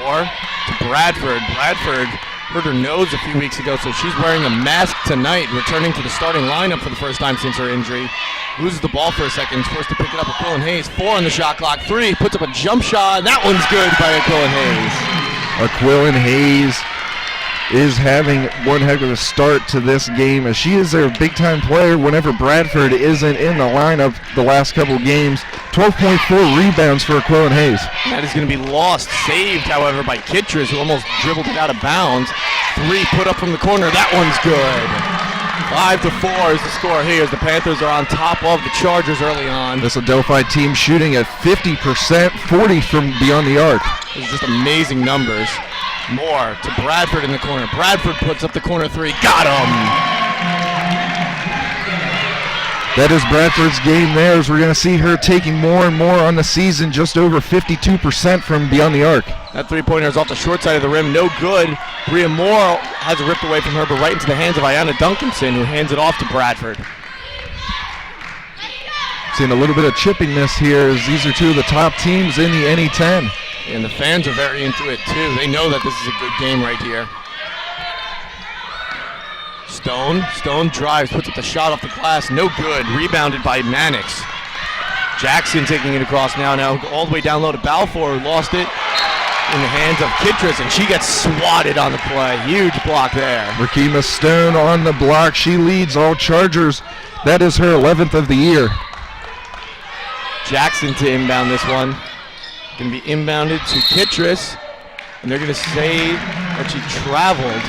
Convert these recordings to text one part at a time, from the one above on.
Moore to Bradford. Bradford hurt her nose a few weeks ago, so she's wearing a mask tonight, returning to the starting lineup for the first time since her injury. Loses the ball for a second, is forced to pick it up. Aquillan Hayes, 4 on the shot clock, 3, puts up a jump shot, and that one's good by Aquillan Hayes. Aquillan Hayes is having one heck of a start to this game, as she is their big-time player whenever Bradford isn't in the lineup the last couple games. 12.4 rebounds for Aquillan Hayes. That is going to be lost. Saved, however, by Kittredge, who almost dribbled it out of bounds. 3 put up from the corner. That one's good. 5-4 is the score here as the Panthers are on top of the Chargers early on. This Adelphi team shooting at 50%, 40 from beyond the arc. This is just amazing numbers. Moore to Bradford in the corner. Bradford puts up the corner 3. Got him! That is Bradford's game there, as we're going to see her taking more and more on the season, just over 52% from beyond the arc. That three-pointer is off the short side of the rim, no good. Bria Moore has it ripped away from her, but right into the hands of Ayanna Duncanson, who hands it off to Bradford. Seeing a little bit of chippiness here, as these are two of the top teams in the NE10. And the fans are very into it, too. They know that this is a good game right here. Stone drives, puts up the shot off the glass, no good. Rebounded by Mannix. Jackson taking it across now all the way down low to Balfour, who lost it in the hands of Kittredge, and she gets swatted on the play. Huge block there. Rakima Stone on the block. She leads all Chargers. That is her 11th of the year. Jackson to inbound this one. Going to be inbounded to Kittredge, and they're going to say that she traveled.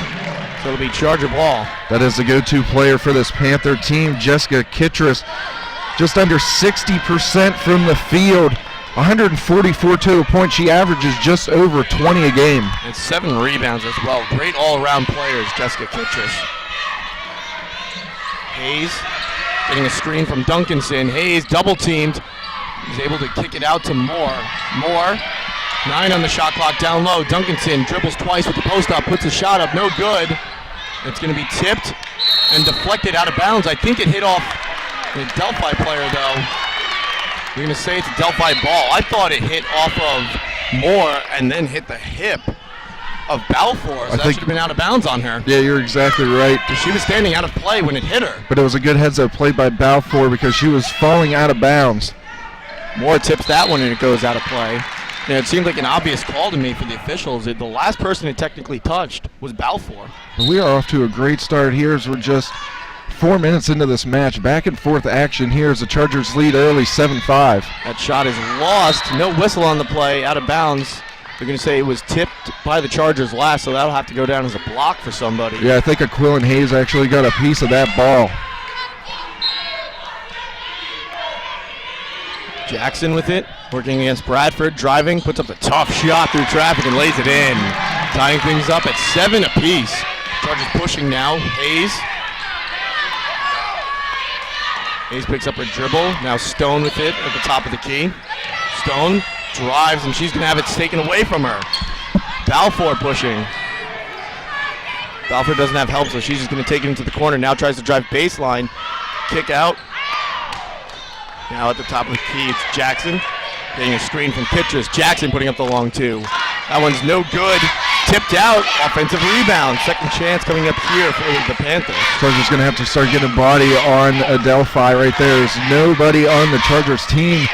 So it'll be Charger ball. That is the go-to player for this Panther team, Jessica Kittredge. Just under 60% from the field. 144 total points. She averages just over 20 a game. And 7 rebounds as well. Great all-around players, Jessica Kittredge. Hayes getting a screen from Duncanson. Hayes double-teamed. He's able to kick it out to Moore. Moore, 9 on the shot clock down low. Duncanson dribbles twice with the post-up, puts a shot up, no good. It's going to be tipped and deflected out of bounds. I think it hit off the Delphi player, though. You're going to say it's a Delphi ball. I thought it hit off of Moore and then hit the hip of Balfour, so that should have been out of bounds on her. Yeah, you're exactly right. She was standing out of play when it hit her. But it was a good heads-up play by Balfour because she was falling out of bounds. Moore tips that one and it goes out of play. It seemed like an obvious call to me for the officials. The last person it technically touched was Balfour. We are off to a great start here as we're just 4 minutes into this match. Back and forth action here as the Chargers lead early 7-5. That shot is lost. No whistle on the play, out of bounds. They're going to say it was tipped by the Chargers last, so that'll have to go down as a block for somebody. Yeah, I think Aquillan Hayes actually got a piece of that ball. Jackson with it, working against Bradford, driving, puts up a tough shot through traffic and lays it in. Tying things up at 7 apiece. Chargers pushing now. Hayes picks up her dribble. Now Stone with it at the top of the key. Stone drives, and she's going to have it taken away from her. Balfour pushing. Balfour doesn't have help, so she's just going to take it into the corner. Now tries to drive baseline. Kick out. Now at the top of the key, it's Jackson getting a screen from Kittredge. Jackson putting up the long 2. That one's no good. Tipped out. Offensive rebound. Second chance coming up here for the Panthers. Chargers going to have to start getting a body on Adelphi right there. There's nobody on the Chargers team.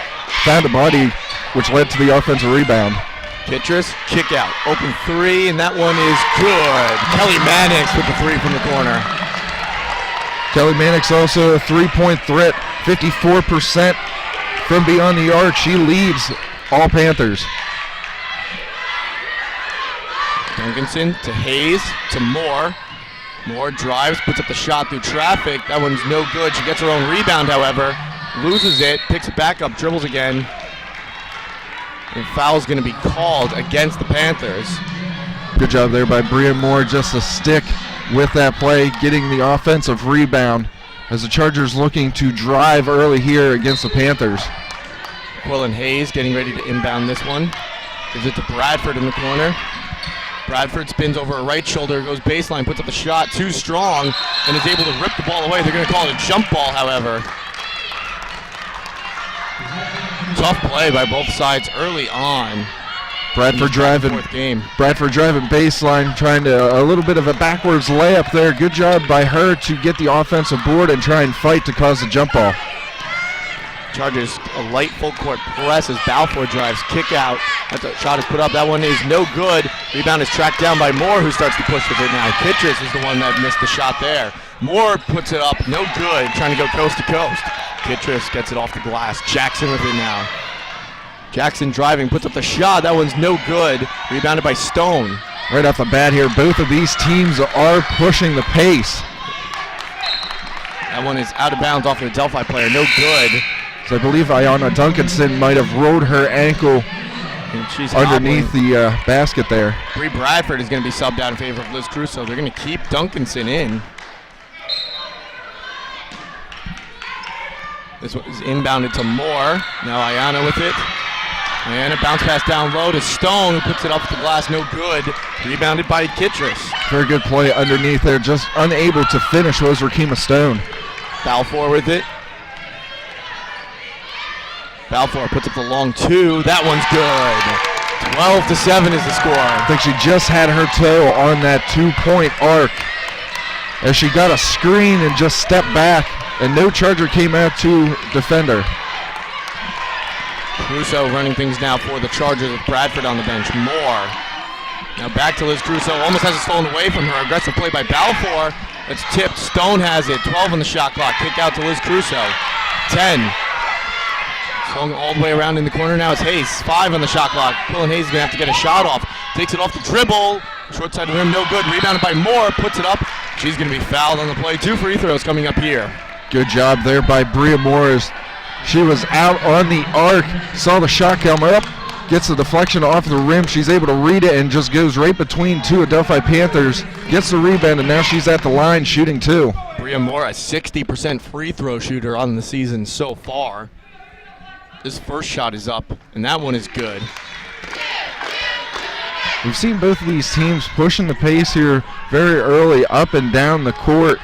Found a body, which led to the offensive rebound. Kittredge, kick out. Open 3, and that one is good. Kelly Mannix with the 3 from the corner. Kelly Mannix also a three-point threat. 54% from beyond the arc. She leads all Panthers. Duncanson to Hayes to Moore. Moore drives, puts up the shot through traffic. That one's no good. She gets her own rebound, however. Loses it, picks it back up, dribbles again. And foul's going to be called against the Panthers. Good job there by Bria Moore. Just a stick with that play, getting the offensive rebound as the Chargers looking to drive early here against the Panthers. Aquillan Hayes getting ready to inbound this one. Gives it to Bradford in the corner. Bradford spins over her right shoulder, goes baseline, puts up the shot, too strong, and is able to rip the ball away. They're going to call it a jump ball, however. Tough play by both sides early on. Bradford driving. Fourth game. Bradford driving baseline, trying to a little bit of a backwards layup there. Good job by her to get the offensive board and try and fight to cause the jump ball. Chargers a light full court press as Balfour drives, kick out. That's a shot is put up. That one is no good. Rebound is tracked down by Moore, who starts to push with it now. Kitchus is the one that missed the shot there. Moore puts it up, no good, trying to go coast to coast. Kitchus gets it off the glass. Jackson with it now. Jackson driving, puts up the shot. That one's no good. Rebounded by Stone. Right off the bat here, both of these teams are pushing the pace. That one is out of bounds off of the Delphi player, no good. So I believe Ayanna Duncanson might have rolled her ankle underneath the basket there. Bree Bradford is going to be subbed out in favor of Liz Crusoe. They're going to keep Duncanson in. This one is inbounded to Moore. Now Ayanna with it. Ayanna bounce pass down low to Stone, who puts it off the glass, no good. Rebounded by Kitchus. Very good play underneath there. Just unable to finish was Rakima Stone. Balfour with it. Balfour puts up the long two. That one's good. 12-7 is the score. I think she just had her toe on that 2-point arc as she got a screen and just stepped back, and no Charger came out to defend her. Crusoe running things now for the Chargers with Bradford on the bench. Moore. Now back to Liz Crusoe. Almost has it stolen away from her. Aggressive play by Balfour. It's tipped. Stone has it. 12 on the shot clock. Kick out to Liz Crusoe. 10. Swung all the way around in the corner now. It's Hayes. 5 on the shot clock. Quillen Hayes is going to have to get a shot off. Takes it off the dribble. Short side of the rim, no good. Rebounded by Moore. Puts it up. She's going to be fouled on the play. 2 free throws coming up here. Good job there by Bria Morris. She was out on the arc. Saw the shot come up. Gets the deflection off the rim. She's able to read it and just goes right between two Adelphi Panthers. Gets the rebound, and now she's at the line shooting 2. Bria Moore, a 60% free throw shooter on the season so far. This first shot is up, and that one is good. We've seen both of these teams pushing the pace here very early up and down the court.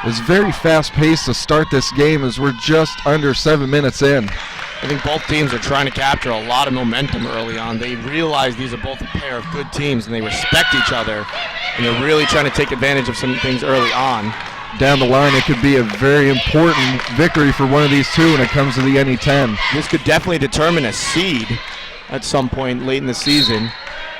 It's very fast-paced to start this game as we're just under 7 minutes in. I think both teams are trying to capture a lot of momentum early on. They realize these are both a pair of good teams, and they respect each other, and they're really trying to take advantage of some things early on. Down the line, it could be a very important victory for one of these two when it comes to the NE10. This could definitely determine a seed at some point late in the season.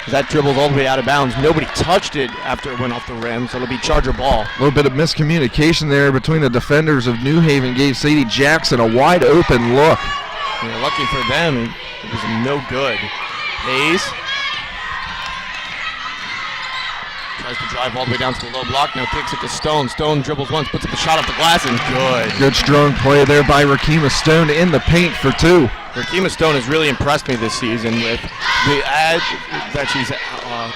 That dribbles all the way out of bounds. Nobody touched it after it went off the rim, so it'll be Charger ball. A little bit of miscommunication there between the defenders of New Haven. Gave Sadie Jackson a wide open look. Yeah, lucky for them, it was no good. Hayes tries to drive all the way down to the low block, now kicks it to Stone. Stone dribbles once, puts up the shot off the glass, and good. Good strong play there by Rakima Stone in the paint for 2. Rakima Stone has really impressed me this season with the that she's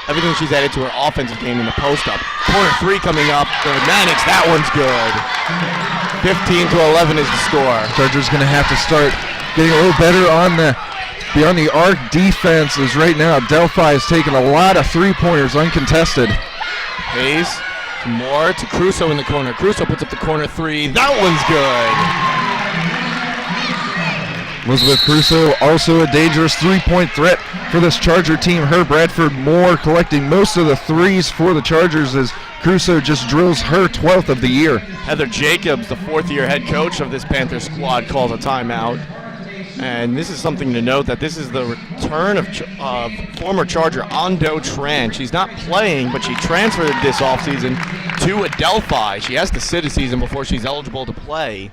everything she's added to her offensive game in the post-up. Corner 3 coming up for Mannix. That one's good. 15-11 is the score. Chargers going to have to start getting a little better on the beyond the arc defense, as right now Delphi is taking a lot of 3-pointers uncontested. Hayes to Moore to Crusoe in the corner. Crusoe puts up the corner 3. That one's good. Elizabeth Crusoe, also a dangerous 3-point threat for this Charger team. Her Bradford Moore collecting most of the threes for the Chargers as Crusoe just drills her 12th of the year. Heather Jacobs, the 4th-year head coach of this Panther squad, calls a timeout. And this is something to note, that this is the return of former Charger Ando Tran. She's not playing, but she transferred this offseason to Adelphi. She has to sit a season before she's eligible to play.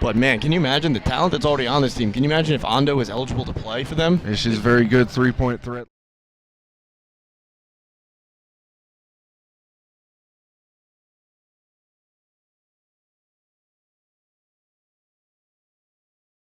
But, man, can you imagine the talent that's already on this team? Can you imagine if Ando is eligible to play for them? Yeah, she's a very good 3-point threat.